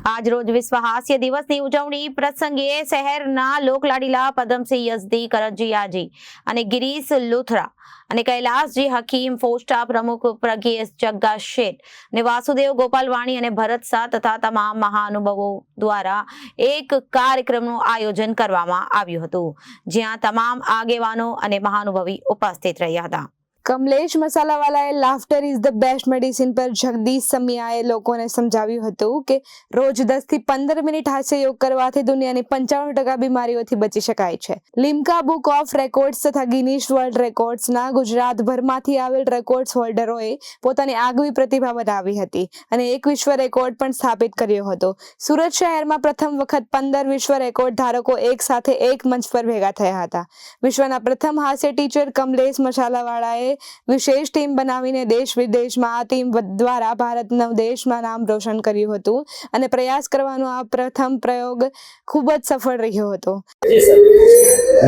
આજ રોજ વિશ્વ હાસ્ય દિવસની ઉજવણી પ્રસંગે શહેરના લોકલાડીલા પદમસિંહ યઝદી, કરંજીયાજી અને ગિરીશ લુથરા અને કૈલાસજી હકીમ, ફોસ્ટા પ્રમુખ પ્રગેશ જગ્ગા શેઠ અને વાસુદેવ ગોપાલવાણી અને ભરત શાહ તથા તમામ મહાનુભાવો દ્વારા એક કાર્યક્રમનું આયોજન કરવામાં આવ્યું હતું, જ્યાં તમામ આગેવાનો અને મહાનુભાવી ઉપસ્થિત રહ્યા હતા। કમલેશ મસાલાવાલાએ laughter is the best medicine પર જગદીશ સમિયાએ લોકોને સમજાવ્યું હતું કે રોજ 10 થી 15 મિનિટ હાસ્ય યોગ કરવાથી દુનિયાની 95% બીમારીઓથી બચી શકાય છે। લિમ્કા બુક ઓફ રેકોર્ડ્સ તથા ગિનીશ વર્લ્ડ રેકોર્ડ્સના ગુજરાતભરમાંથી આવેલ રેકોર્ડ્સ હોલ્ડરોએ પોતાની આગવી પ્રતિભા બનાવી હતી અને એક વિશ્વ રેકોર્ડ પણ સ્થાપિત કર્યો હતો। સુરત શહેરમાં પ્રથમ વખત 15 વિશ્વ રેકોર્ડ ધારકો એક સાથે એક મંચ પર ભેગા થયા હતા। વિશ્વના પ્રથમ હાસ્ય ટીચર કમલેશ મસાલાવાળાએ વિશેષ ટીમ બનાવીને દેશ વિદેશમાં આ ટીમ દ્વારા ભારતનું દેશમાં નામ રોશન કર્યું હતું અને પ્રયાસ કરવાનો આ પ્રથમ પ્રયોગ ખૂબ જ સફળ રહ્યો હતો।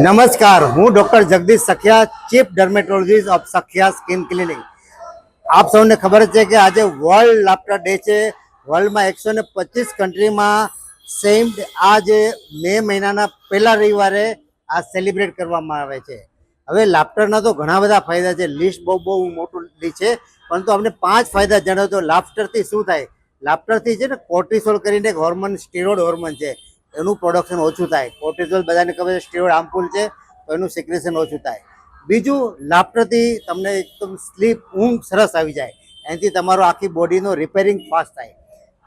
નમસ્કાર, હું doctor Jagdish Sakhiya, chief dermatologist of Sakhiya skin clinic. આપ સૌને ખબર છે કે આજે વર્લ્ડ લાફ્ટર ડે છે। વર્લ્ડમાં 125 કન્ટ્રીમાં સેમ આ જે મે મહિનાના પહેલા રવિવારે આ સેલિબ્રેટ કરવામાં આવે છે। હવે લાફ્ટરના તો ઘણા બધા ફાયદા છે, લિસ્ટ બહુ મોટું છે, પરંતુ આપણે 5 ફાયદા જણાવો તો લાફ્ટરથી શું થાય। લાફ્ટરથી છે ને કોર્ટિસોલ કરીને એક હોર્મોન, સ્ટીરોઇડ હોર્મોન છે, એનું પ્રોડક્શન ઓછું થાય। કોર્ટિસોલ બધાને ખબર છે સ્ટીરોઇડ હાર્મફુલ છે, તો એનું સિક્રેશન ઓછું થાય। બીજું, લાફ્ટરથી તમને એકદમ સ્લીપ, ઊંઘ સરસ આવી જાય, એનાથી તમારો આખી બોડીનો રિપેરિંગ ફાસ્ટ થાય।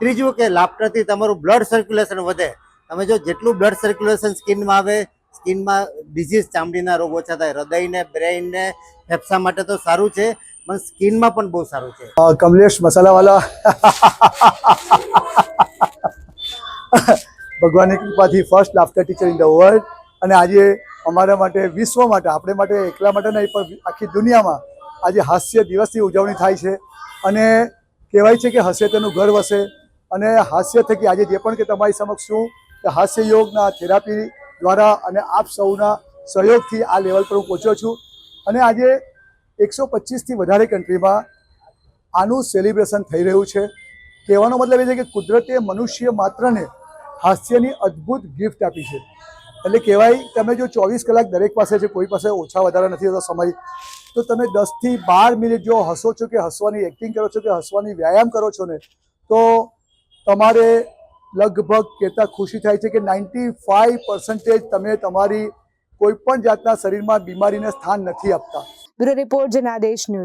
ત્રીજું કે લાફ્ટરથી તમારું બ્લડ સર્ક્યુલેશન વધે। તમે જો જેટલું બ્લડ સર્ક્યુલેશન સ્કિનમાં આવે, સ્કિનમાં ડિઝીઝ, ચામડીના રોગ ઓછા થાય। હૃદયને, બ્રેઇનને, ફેફસા માટે તો સારું છે, પણ સ્કિનમાં પણ બહુ સારું છે। કમલેશ મસાલાવાલા ભગવાનની કૃપાથી first laughter teacher in the world, અને આજે અમારા માટે, વિશ્વ માટે, આપણે માટે એકલા માટે નહીં પણ આખી દુનિયામાં આજે હાસ્ય દિવસની ઉજવણી થાય છે। અને કહેવાય છે કે હસે તેનું ઘર વસે, અને હાસ્ય થકી આજે જે પણ કે તમારી સમક્ષ છું કે હાસ્ય યોગના થેરાપી દ્વારા અને આપ સૌના સહયોગથી આ લેવલ પર હું પહોંચ્યો છું। અને આજે 125થી વધારે કન્ટ્રીમાં આનું સેલિબ્રેશન થઈ રહ્યું છે। કહેવાનો મતલબ એ છે કે કુદરતે મનુષ્ય માત્રને હાસ્યની અદ્ભુત ગિફ્ટ આપી છે। એટલે કહેવાય, તમે જો 24 કલાક દરેક પાસે છે, કોઈ પાસે ઓછા વધારે નથી હોતો સમય, તો તમે 10 થી 12 મિનિટ જો હસો છો કે હસવાની એક્ટિંગ કરો છો કે હસવાની વ્યાયામ કરો છો ને, તો તમારે લગભગ કહેતા ખુશી થાય છે કે 95% તમે તમારી કોઈ પણ જાતના શરીરમાં બીમારીને સ્થાન નથી આપતા। Bureau report Janadesh news.